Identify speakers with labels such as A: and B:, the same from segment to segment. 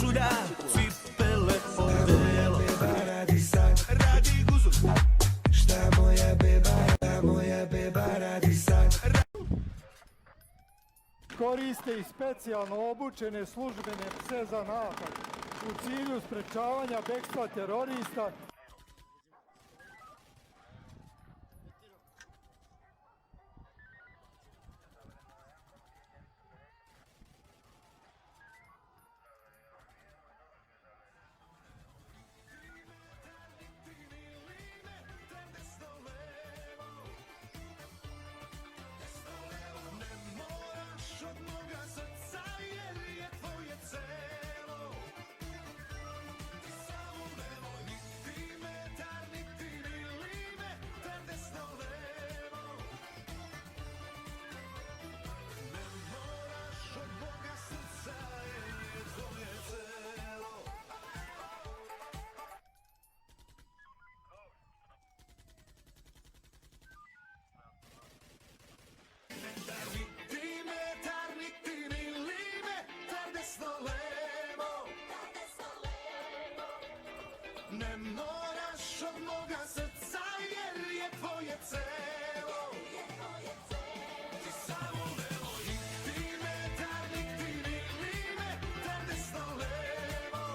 A: cuculja, cipele odelo. Radi guzu. Šta moja beba radi sad.
B: Koriste i specijalno obučene službene pse za napad u cilju sprečavanja bekstva terorista.
A: Ne moraš od moga srca jer je tvoje celo. Ti samo nemoj niti metar, niti milimetar desno levo.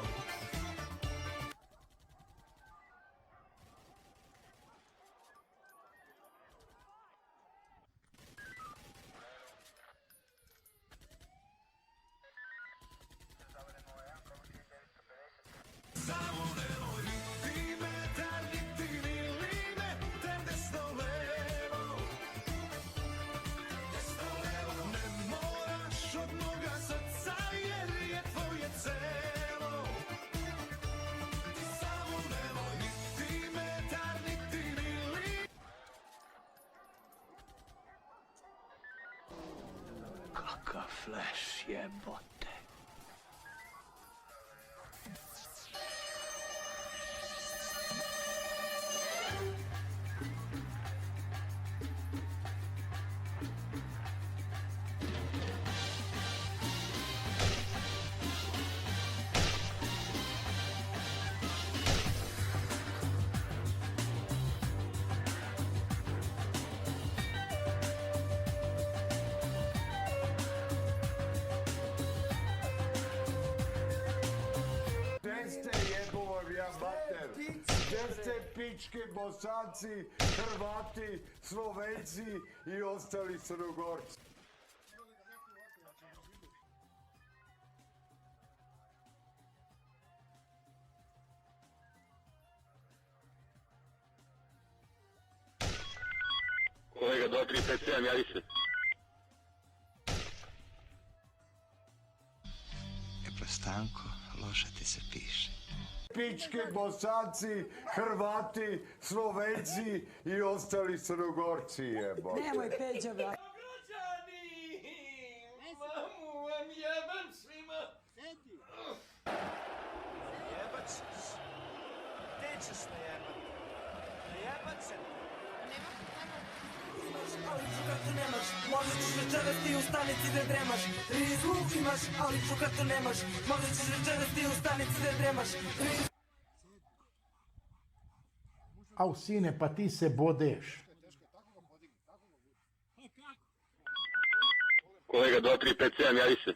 A: Samo nemoj niti metar, niti milimetar desno levo. Desno levo. Ne moraš od moga srca jer je tvoje celo. Ti samo nemoj niti metar, niti milimetar. Kakav flash jebote.
C: Gdje ste jebovog ja bater? Gdje ste pičke, Bosanci, Hrvati, Slovenci i ostali Crnogorci?
D: Kolega 2357, javi se.
E: Stanko, loše ti se piše.
C: Pičke, Bosanci, Hrvati, Slovenci i ostali Crnogorci jebote.
F: Nemoj Peđa, brak.
A: Građani, mamu vam jebam svima. Jebac se. Gde ćeš me jebat? Jebat se.
F: Ali čuka to nemaš, možda ćeš večeras ti u stanici da dremaš. Rizlu imaš, ali čuka to nemaš, možda ćeš večeras ti u stanici da dremaš.
G: Au sine, pa ti se bodeš.
D: Kolega 2357, javi se.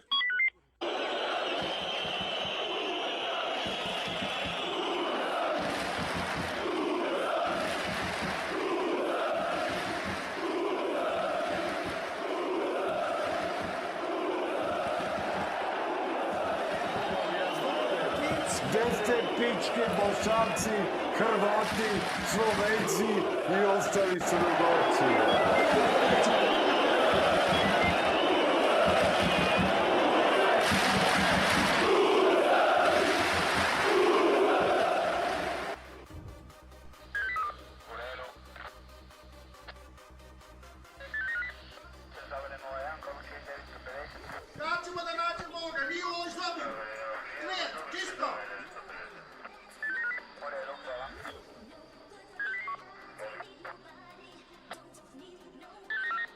C: Gdje ste pičke, Bosanci, Hrvati, Slovenci i ostali Crnogorci jebote.
H: Naćemo da nađemo ovoga, nije ovo izlobio. Klet, čisto.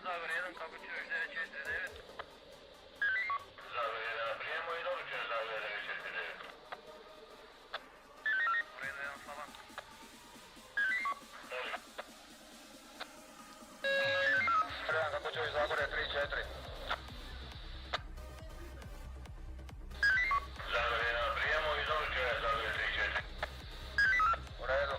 D: Zavar 1, kako čuješ 949? Zavar 1, prijemo i doličeš Zavar 949. Pućevi Zagore 3-4. Zagore na prijemu, izvolite Zagore 3-4. U redu.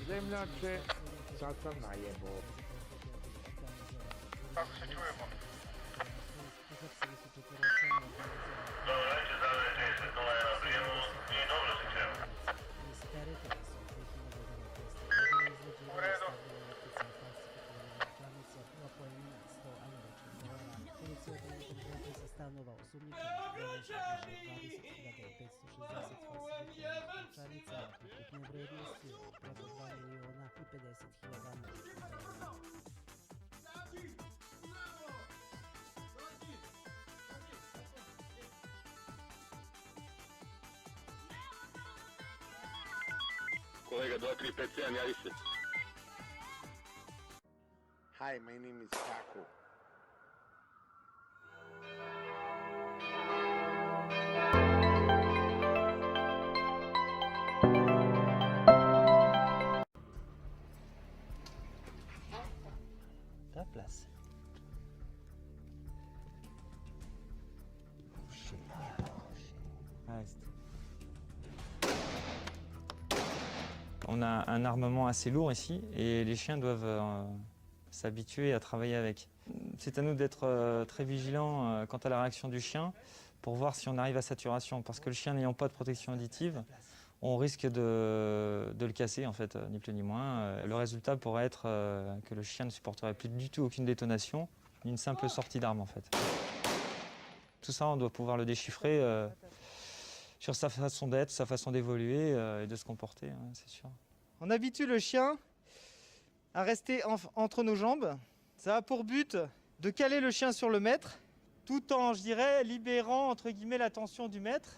G: Zemljače, sad sam najebo.
D: Kako se čujemo? Dobro večer, Zagore 30, nova je na prijemu i dobro se čujemo. U redu. Kolega 2357, javi se.
C: Hi, my name is Taco.
I: Ta place. Reste. On a un armement assez lourd ici et les chiens doivent s'habituer à travailler avec. C'est à nous d'être très vigilants quant à la réaction du chien pour voir si on arrive à saturation. Parce que le chien n'ayant pas de protection additive, on risque de le casser en fait, ni plus ni moins. Le résultat pourrait être que le chien ne supporterait plus du tout aucune détonation, ni une simple sortie d'arme en fait. Tout ça, on doit pouvoir le déchiffrer sur sa façon d'être, sa façon d'évoluer et de se comporter, hein, c'est sûr.
B: On habitue le chien à rester entre nos jambes. Ça a pour but de caler le chien sur le maître, tout en, je dirais, libérant entre guillemets l'attention du maître.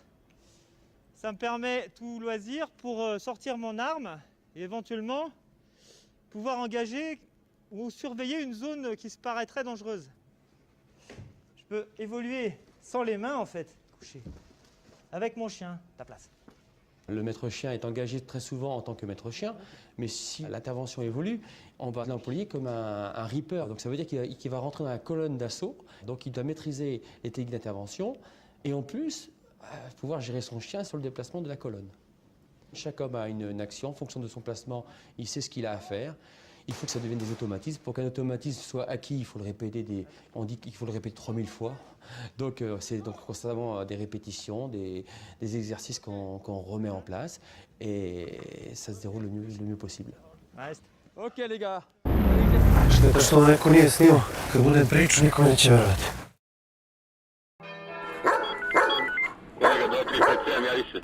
B: Ça me permet tout loisir pour sortir mon arme et éventuellement pouvoir engager ou surveiller une zone qui se paraîtrait dangereuse. Je peux évoluer sans les mains en fait, couché, avec mon chien, ta place.
J: Le maître chien est engagé très souvent en tant que maître chien, mais si l'intervention évolue, on va l'employer comme un reaper. Donc ça veut dire qu'il va rentrer dans la colonne d'assaut, donc il doit maîtriser les techniques d'intervention et en plus pouvoir gérer son chien sur le déplacement de la colonne. Chaque homme a une action, en fonction de son placement, il sait ce qu'il a à faire. Il faut que ça devienne des automatismes. Pour qu'un automatisme soit acquis, il faut le répéter, on dit qu'il faut le répéter 3000 fois. Donc c'est donc constamment des répétitions, des exercices qu'on remet en place et ça se déroule le mieux possible.
B: Reste. Ok les gars.
A: Šteta što neko nije snimao. Kad budem pričao, niko neće verovati.
D: Kolega 2357, javi se.